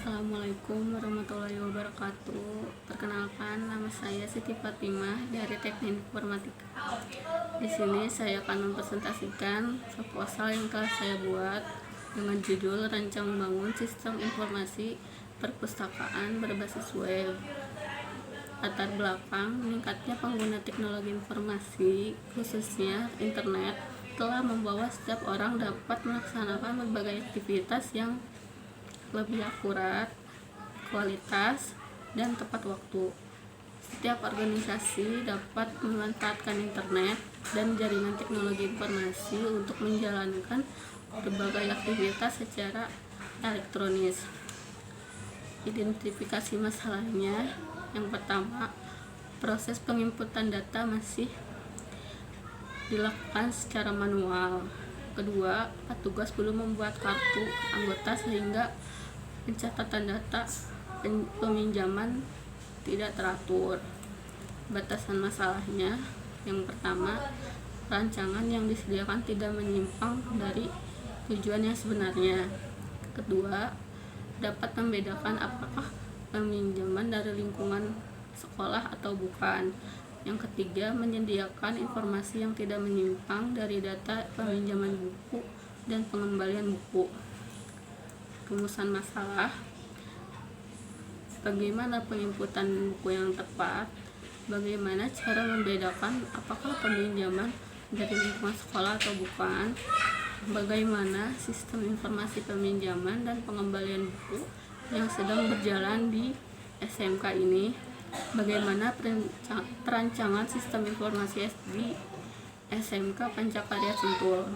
Assalamualaikum warahmatullahi wabarakatuh. Perkenalkan, nama saya Siti Fatimah dari Teknik Informatika. Di sini saya akan mempresentasikan proposal yang telah saya buat dengan judul Rancang Bangun Sistem Informasi Perpustakaan Berbasis Web. Latar belakang meningkatnya pengguna teknologi informasi, khususnya internet, telah membawa setiap orang dapat melaksanakan berbagai aktivitas yang lebih akurat, kualitas, dan tepat waktu. Setiap organisasi dapat memanfaatkan internet dan jaringan teknologi informasi untuk menjalankan berbagai aktivitas secara elektronis. Identifikasi masalahnya, yang pertama, proses penginputan data masih dilakukan secara manual. Kedua, petugas belum membuat kartu anggota sehingga pencatatan data peminjaman tidak teratur. Batasan masalahnya, yang pertama, rancangan yang disediakan tidak menyimpang dari tujuan yang sebenarnya. Kedua, dapat membedakan apakah peminjaman dari lingkungan sekolah atau bukan. Yang ketiga, menyediakan informasi yang tidak menyimpang dari data peminjaman buku dan pengembalian buku. Rumusan masalah: bagaimana penginputan buku yang tepat, bagaimana cara membedakan apakah peminjaman dari lingkungan sekolah atau bukan, bagaimana sistem informasi peminjaman dan pengembalian buku yang sedang berjalan di SMK ini, bagaimana perancangan sistem informasi di SMK Pancakarya Sentul.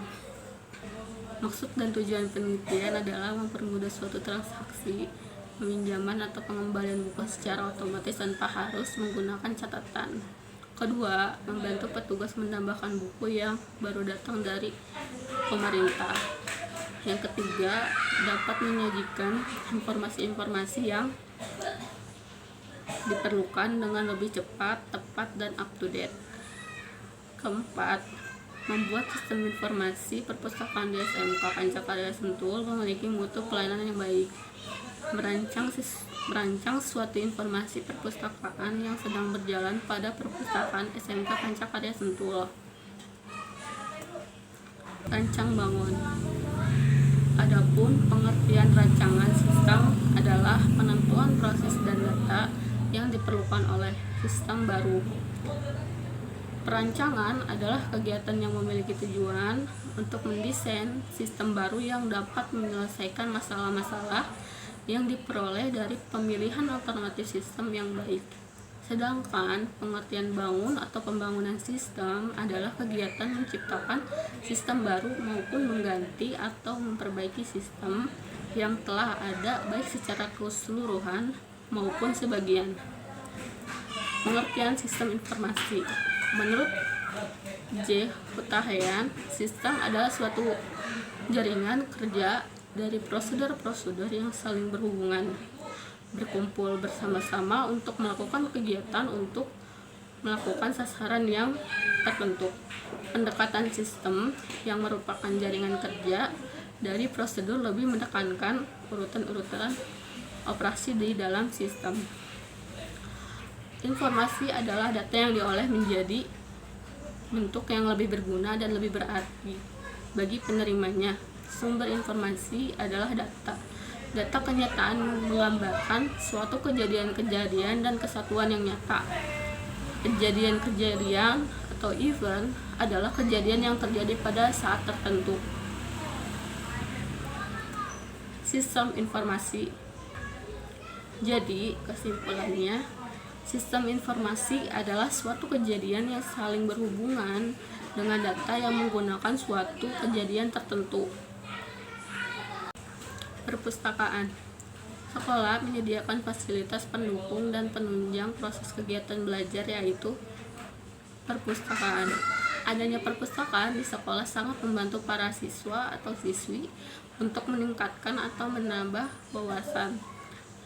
Maksud dan tujuan penelitian adalah mempermudah suatu transaksi peminjaman atau pengembalian buku secara otomatis tanpa harus menggunakan catatan. Kedua, membantu petugas menambahkan buku yang baru datang dari pemerintah. Yang ketiga, dapat menyajikan informasi-informasi yang diperlukan dengan lebih cepat, tepat, dan up-to-date. Keempat, membuat sistem informasi perpustakaan di SMK Pancakarya Sentul memiliki mutu pelayanan yang baik. Merancang suatu informasi perpustakaan yang sedang berjalan pada perpustakaan SMK Pancakarya Sentul. Rancang bangun. Adapun pengertian rancangan sistem adalah penentuan proses dan data yang diperlukan oleh sistem baru. Perancangan adalah kegiatan yang memiliki tujuan untuk mendesain sistem baru yang dapat menyelesaikan masalah-masalah yang diperoleh dari pemilihan alternatif sistem yang baik. Sedangkan pengertian bangun atau pembangunan sistem adalah kegiatan menciptakan sistem baru maupun mengganti atau memperbaiki sistem yang telah ada baik secara keseluruhan maupun sebagian. Pengertian sistem informasi. Menurut J. Hutahayan, sistem adalah suatu jaringan kerja dari prosedur-prosedur yang saling berhubungan, berkumpul bersama-sama untuk melakukan kegiatan untuk melakukan sasaran yang tertentu. Pendekatan sistem yang merupakan jaringan kerja dari prosedur lebih menekankan urutan-urutan operasi di dalam sistem. Informasi adalah data yang diolah menjadi bentuk yang lebih berguna dan lebih berarti bagi penerimanya. Sumber informasi adalah data. Data kenyataan menggambarkan suatu kejadian-kejadian dan kesatuan yang nyata. Kejadian-kejadian atau event adalah kejadian yang terjadi pada saat tertentu. Sistem informasi. Jadi, kesimpulannya, sistem informasi adalah suatu kejadian yang saling berhubungan dengan data yang menggunakan suatu kejadian tertentu. Perpustakaan. Sekolah menyediakan fasilitas pendukung dan penunjang proses kegiatan belajar, yaitu perpustakaan. Adanya perpustakaan di sekolah sangat membantu para siswa atau siswi untuk meningkatkan atau menambah wawasan.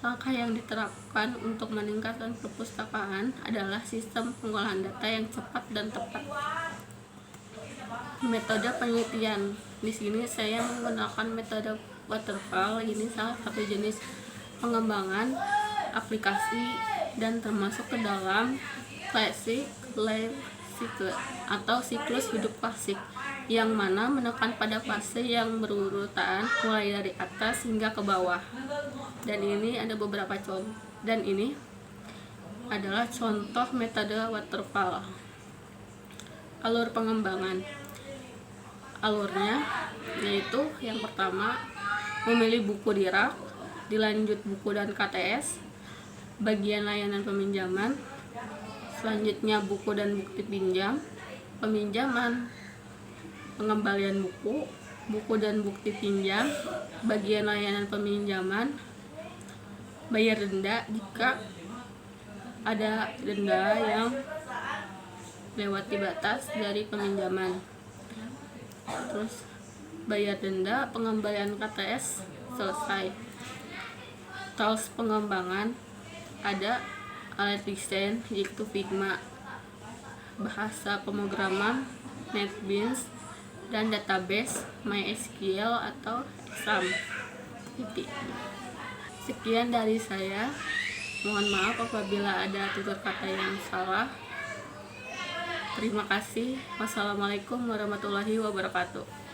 Langkah yang diterapkan untuk meningkatkan perpustakaan adalah sistem pengolahan data yang cepat dan tepat. Metode penelitian. Di sini saya menggunakan metode waterfall. Ini salah satu jenis pengembangan aplikasi dan termasuk ke dalam classic life cycle atau siklus hidup klasik, yang mana menekan pada fase yang berurutan mulai dari atas hingga ke bawah. Dan ini ada beberapa contoh, dan ini adalah contoh metode waterfall. Alur pengembangan. Alurnya yaitu yang pertama memilih buku di rak, dilanjut buku dan KTS, bagian layanan peminjaman, selanjutnya buku dan bukti pinjam, peminjaman, pengembalian buku, buku dan bukti pinjam, bagian layanan peminjaman, bayar denda jika ada denda yang lewati batas dari peminjaman. Terus bayar denda, pengembalian KTS selesai. Tools pengembangan ada alat desain yaitu Figma, bahasa pemrograman NetBeans, dan database MySQL atau Exam. Sekian dari saya. Mohon maaf apabila ada tutur kata yang salah. Terima kasih. Wassalamualaikum warahmatullahi wabarakatuh.